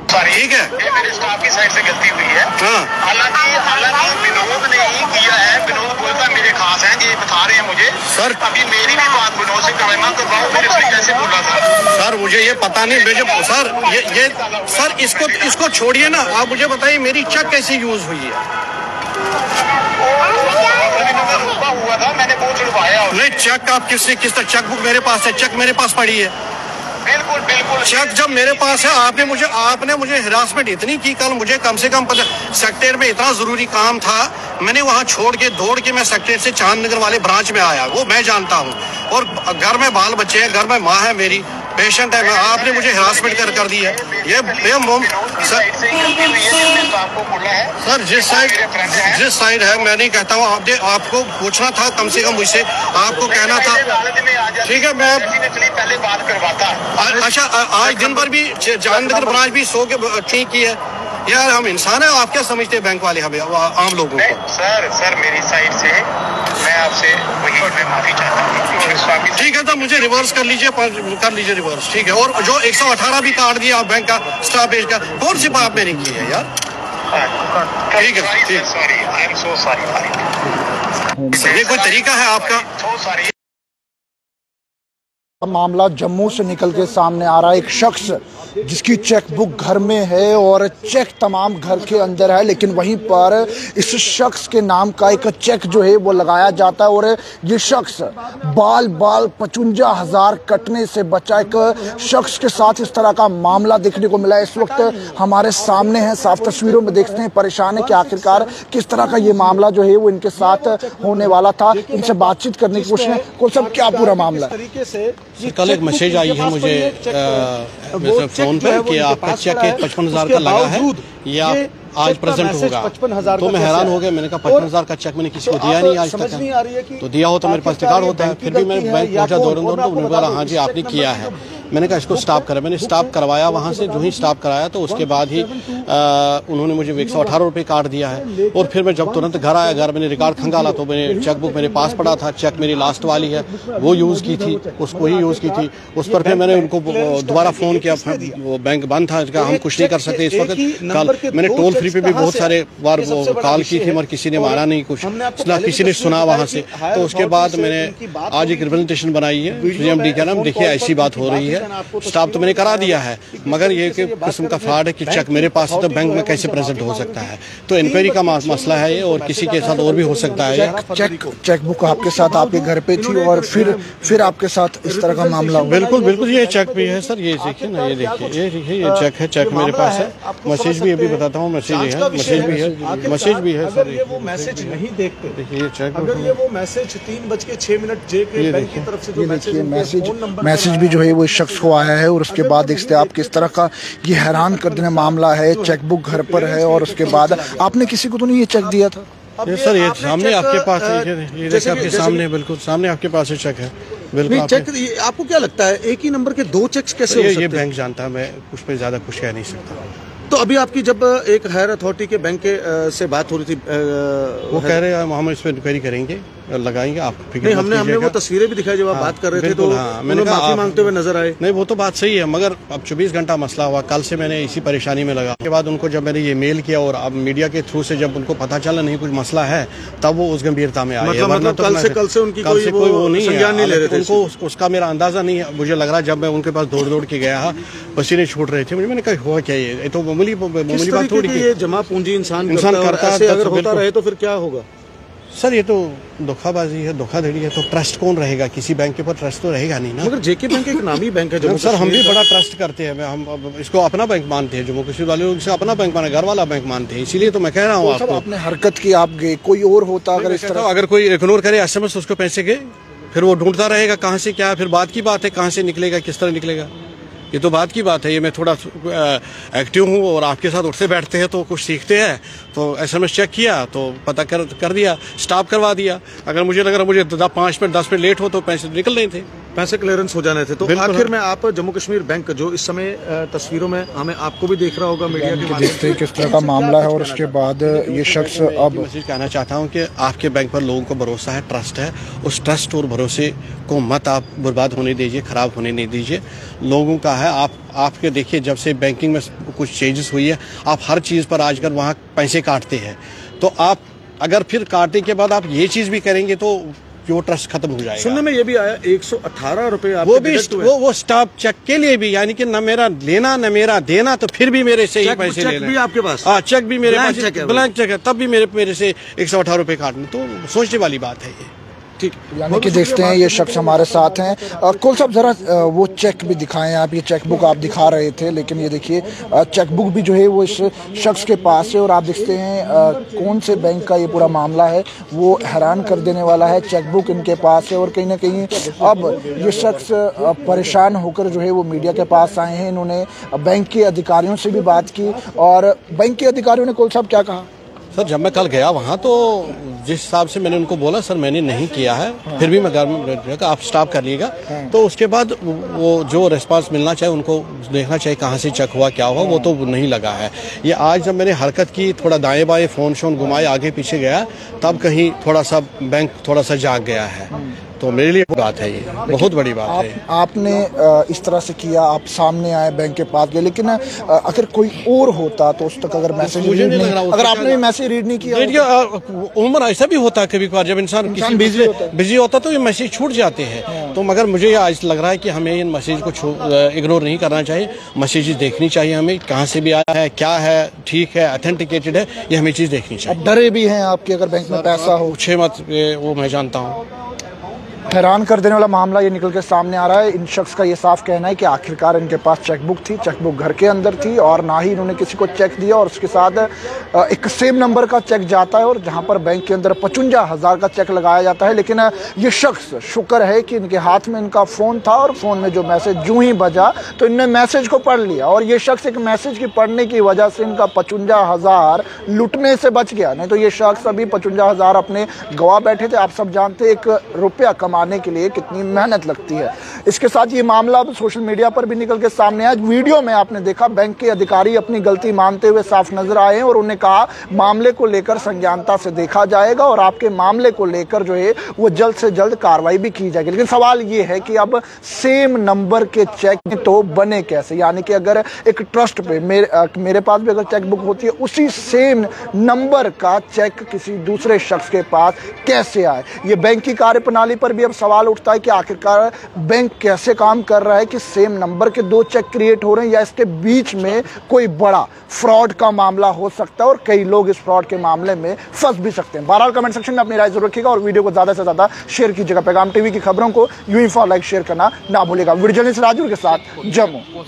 ठीक है, ये मेरे स्टाफ की साइड से गलती हुई है। हालांकि विनोद ने ही किया है। विनोद बोलता मेरे खास हैं, ये बता रहे हैं मुझे। सर अभी मेरी भी बात विनोद से करवाना करवाओ, फिर इसने कैसे बोला था? सर मुझे ये पता नहीं, मुझे सर ये सर इसको छोड़िए ना, आप मुझे बताइए मेरी चेक कैसे यूज हुई है? हुआ था, मैंने वो छुड़वाया। नहीं, चेक आप किस तरह, चेक बुक मेरे पास है, चेक मेरे पास पड़ी है। बिल्कुल बिल्कुल, चेक जब मेरे पास है, आपने मुझे हिरासमेंट इतनी की कल, मुझे कम से कम सेक्रेटरी में इतना जरूरी काम था, मैंने वहां छोड़ के दौड़ के मैं सेक्रेटरी से चांदनगर वाले ब्रांच में आया, वो मैं जानता हूं। और घर में बाल बच्चे हैं, घर में माँ है मेरी, पेशेंट है, आपने मुझे हिरासमेंट कर दी है। सर जिस साइड है, मैं नहीं कहता हूँ, आपको पूछना था कम से कम मुझसे, आपको कहना था। ठीक है, मैं पहले बात करवाता। अच्छा, आज दिन भर भी चांदनगर ब्रांच भी सो के ठीक की है यार। हम इंसान है, आप क्या समझते हैं बैंक वाले हमें आम लोगों को? सर मेरी साइड से मैं आपसे वही माफी चाहता हूँ। ठीक है, तो मुझे रिवर्स कर लीजिए रिवर्स, ठीक है। और जो 118 भी काट दिया आप बैंक का स्टाफ पेज का, कौन सी बात मैंने की है यार? ठीक है, ठीक, sorry, I am so sorry. ये कोई तरीका है आपका? मामला जम्मू से निकल के सामने आ रहा है। एक शख्स जिसकी चेकबुक घर में है और चेक तमाम घर के अंदर है, लेकिन वहीं पर इस शख्स के नाम का एक चेक जो है वो लगाया जाता है। और ये शख्स बाल 55,000 कटने से बचा। एक शख्स के साथ इस तरह का मामला देखने को मिला। इस वक्त हमारे सामने है, साफ तस्वीरों में देखते हैं, परेशान है कि आखिरकार किस तरह का ये मामला जो है वो इनके साथ होने वाला था। इनसे बातचीत करने की कोशिश है। कौन सब क्या पूरा मामला तरीके से कल एक मैसेज आई है मुझे फोन पे कि आपका चेक 55,000 का लगा है, ये आप आज प्रेजेंट होगा। तो मैं हैरान हो गया, मैंने कहा 55,000 का चेक मैंने किसी को दिया नहीं आज तक। तो दिया हो तो मेरे पास रिकॉर्ड होता है। फिर भी मैं बैंक पहुंचा दौड़ तो उन्होंने बोला हाँ जी आपने किया है। मैंने कहा इसको स्टॉप करा, मैंने स्टॉप करवाया वहाँ से। जो ही स्टॉप कराया तो उसके बाद ही उन्होंने मुझे 118 रुपये काट दिया है। और फिर मैं जब तुरंत घर आया, घर मैंने रिकॉर्ड खंगाला तो मैंने चेकबुक मेरे पास पड़ा था, चेक मेरी लास्ट वाली है वो यूज़ की थी, उसको ही यूज़ की थी। उस पर फिर मैंने उनको दोबारा फ़ोन किया, वो बैंक बंद था, हम कुछ नहीं कर सकते इस वक्त। कल मैंने टोल फ्री पे भी बहुत सारे बार वो कॉल की थी मगर किसी ने माना नहीं, कुछ किसी ने सुना वहाँ से। तो उसके बाद मैंने आज एक रिप्रेजेंटेशन बनाई है CMD का नाम, देखिए ऐसी बात हो रही है। स्टॉप तो मैंने करा दिया है मगर ये किस्म का फ्रॉड है कि चेक मेरे पास है तो बैंक में कैसे प्रेजेंट हो सकता है। तो इंक्वायरी का मसला है ये, और किसी के साथ और भी हो सकता है। चेकबुक आपके साथ आपके घर पे थी और फिर आपके साथ इस तरह का मामला हुआ? बिल्कुल बिल्कुल, ये चेक भी है सर, ये देखिए ना, ये देखिए ये चेक है, चेक मेरे पास है। मैसेज भी अभी बताता हूँ, मैसेज भी है सर। वो मैसेज नहीं देखते, देखिए ये चेक, अगर ये वो मैसेज 3:06 जे बैंक की तरफ से जो मैसेज भी जो है वो शख्स को आया है। और उसके बाद देखते हैं आप किस तरह का ये हैरान कर देने मामला है। चेकबुक घर पर है और उसके बाद आपने किसी को तो नहीं ये चेक दिया था? ये सर ये सामने आपके पास है, ये देखिए आपके सामने, बिल्कुल सामने आपके पास है चेक है। बिल्कुल चेक, आपको क्या लगता है एक ही नंबर के 2 चेक्स कैसे हो सकते हैं? ये बैंक जानता है, मैं उस पर ज्यादा कुछ कह नहीं सकता। तो अभी आपकी जब एक हायर अथॉरिटी के बैंक के से बात हो रही थी, वो कह रहे हैं हम इस पर इंक्वायरी करेंगे, लगाएंगे, आप नहीं, हमने वो तस्वीरें भी दिखाई जब आप बात कर रहे थे तो मैंने माफी मांगते हुए नजर आए। नहीं वो तो बात सही है मगर अब 24 घंटा मसला हुआ, कल से मैंने इसी परेशानी में लगा। उसके बाद उनको जब मैंने ये मेल किया और अब मीडिया के थ्रू से जब उनको पता चला नहीं कुछ मसला है तब वो उस गंभीरता में आए। मतलब कल से उनकी कोई वो नहीं ले रहे थे, उनको उसका मेरा अंदाजा नहीं है। मुझे लग रहा जब मैं उनके पास दौड़ के गया पसीने छूट रहे थे, मैंने कहा हुआ क्या, ये तो मामूली बात थोड़ी। ये जमा पूंजी इंसान करता है, अगर होता रहे तो फिर क्या होगा? सर ये तो धोखाबाजी है, धोखाधड़ी है, तो ट्रस्ट कौन रहेगा? किसी बैंक के ऊपर ट्रस्ट तो रहेगा नहीं ना। मगर जेके बैंक एक नामी बैंक है जम्मू। सर हम भी बड़ा ट्रस्ट करते हैं, हम इसको अपना बैंक मानते हैं, जम्मू कश्मीर वाले लोग इसे अपना बैंक माना, घर वाला बैंक मानते हैं। इसीलिए तो मैं कह रहा हूँ आपको, आपने हरकत की, आप गए, कोई और होता अगर इस तरह, अगर कोई इग्नोर करे SMS उसको पैसे गए, फिर वो ढूंढता रहेगा कहाँ से क्या, फिर बात की बात है कहाँ से निकलेगा, किस तरह निकलेगा, ये तो बात की बात है। ये मैं थोड़ा एक्टिव हूँ और आपके साथ उठते बैठते हैं तो कुछ सीखते हैं। तो SMS चेक किया तो पता कर दिया, स्टॉप करवा दिया। अगर मुझे लग रहा मुझे 5 मिनट 10 मिनट लेट हो तो पैसे निकल रहे थे। पैसे क्लियरेंस हो जाने थे। तो आखिर में आप जम्मू कश्मीर बैंक जो इस समय तस्वीरों में हमें आपको भी देख रहा होगा मीडिया के माध्यम से किस तरह का मामला है, और उसके बाद ये शख्स अब मैं कहना चाहता हूं कि आपके बैंक पर लोगों को भरोसा है, ट्रस्ट है। उस ट्रस्ट और भरोसे को मत आप बर्बाद होने दीजिए, खराब होने नहीं दीजिए। लोगों का है, आपके देखिए जब से बैंकिंग में कुछ चेंजेस हुई है, आप हर चीज़ पर आजकल वहाँ पैसे काटते हैं। तो आप अगर फिर काटने के बाद आप ये चीज़ भी करेंगे तो वो ट्रस्ट खत्म हो जाएगा। सुनने में ये भी आया 118 रुपए वो भी वो स्टॉप चेक के लिए भी, यानी कि न मेरा लेना न मेरा देना, तो फिर भी मेरे से ही पैसे ले रहे हैं। चेक भी आपके पास? हाँ, चेक भी मेरे पास, ब्लैंक चेक है, तब भी मेरे से 118 रुपए काटने। तो सोचने वाली बात है ये। ठीक, यानी कि देखते हैं ये शख्स हमारे साथ हैं। कुल साहब जरा वो चेक भी दिखाएं आप, ये चेक बुक आप दिखा रहे थे, लेकिन ये देखिए चेक बुक भी जो है वो इस शख्स के पास है, और आप देखते हैं कौन से बैंक का ये पूरा मामला है, वो हैरान कर देने वाला है। चेक बुक इनके पास है और कहीं ना कहीं अब ये शख्स परेशान होकर जो है वो मीडिया के पास आए हैं। इन्होंने बैंक के अधिकारियों से भी बात की, और बैंक के अधिकारियों ने कुल साहब क्या कहा? सर, जब मैं कल गया वहाँ तो जिस हिसाब से मैंने उनको बोला, सर मैंने नहीं किया है, फिर भी मैं घर में आप स्टॉप कर लीजिएगा। तो उसके बाद वो जो रिस्पांस मिलना चाहिए उनको देखना चाहिए कहाँ से चेक हुआ क्या हुआ, वो तो नहीं लगा है। ये आज जब मैंने हरकत की, थोड़ा दाएं बाएं फ़ोन शोन घुमाए, आगे पीछे गया, तब कहीं थोड़ा सा बैंक थोड़ा सा जाग गया है। तो मेरे लिए बात है, ये बहुत बड़ी बात है। आपने इस तरह से किया, आप सामने आए, बैंक के पास गए, लेकिन अगर कोई और होता तो उस तक अगर मैसेज रीड नहीं, अगर आपने भी मैसेज रीड नहीं किया, उम्र ऐसा भी होता है कभी कभार, जब इंसान बिजी होता तो ये मैसेज छूट जाते हैं। तो मगर मुझे आज लग रहा है कि हमें इन मैसेज को इग्नोर नहीं करना चाहिए, मैसेजेस देखनी चाहिए हमें, कहाँ से भी आया है, क्या है, ठीक है, ऑथेंटिकेटेड है, ये हमें चीज़ देखनी चाहिए। डरे भी हैं आपके अगर बैंक में पैसा हो? पूछे मत, वो मैं जानता हूँ। हैरान कर देने वाला मामला ये निकल के सामने आ रहा है। इन शख्स का ये साफ कहना है कि आखिरकार इनके पास चेकबुक थी, चेकबुक घर के अंदर थी, और ना ही इन्होंने किसी को चेक दिया, और उसके साथ एक सेम नंबर का चेक जाता है, और जहां पर बैंक के अंदर 55,000 का चेक लगाया जाता है। लेकिन ये शख्स, शुक्र है कि इनके हाथ में इनका फ़ोन था, और फ़ोन में जो मैसेज जूँ ही बजा तो इनने मैसेज को पढ़ लिया, और ये शख्स एक मैसेज की पढ़ने की वजह से इनका 55,000 लुटने से बच गया। नहीं तो ये शख्स अभी 55,000 अपने गवा बैठे थे। आप सब जानते हैं एक रुपया कमाने के लिए कितनी मेहनत लगती है। इसके साथ ये मामला अब सोशल मीडिया पर भी निकल के सामने आया। वीडियो में आपने देखा बैंक के अधिकारी अपनी गलती मानते हुए साफ नजर आए हैं, और उन्होंने कहा मामले को लेकर संज्ञानता से देखा जाएगा, और आपके मामले को लेकर जो है वो जल्द से जल्द कार्रवाई भी की जाएगी। लेकिन सवाल ये है कि अब सेम नंबर के चेक तो बने कैसे? यानी कि अगर एक ट्रस्ट पे मेरे पास भी अगर चेकबुक होती है, उसी सेम नंबर का चेक किसी दूसरे शख्स के पास कैसे आए? ये बैंक की कार्यप्रणाली पर भी अब सवाल उठता है कि आखिरकार बैंक कैसे काम कर रहा है कि सेम नंबर के 2 चेक क्रिएट हो रहे हैं, या इसके बीच में कोई बड़ा फ्रॉड का मामला हो सकता है, और कई लोग इस फ्रॉड के मामले में फंस भी सकते हैं। बहरहाल कमेंट सेक्शन में अपनी राय जरूर रखिएगा, और वीडियो को ज्यादा से ज्यादा शेयर कीजिएगा। पैगाम टीवी की खबरों को यूं ही फॉलो लाइक शेयर करना ना भूलिएगा। वीडियो जर्नलिस्ट राजू के साथ जम्मू।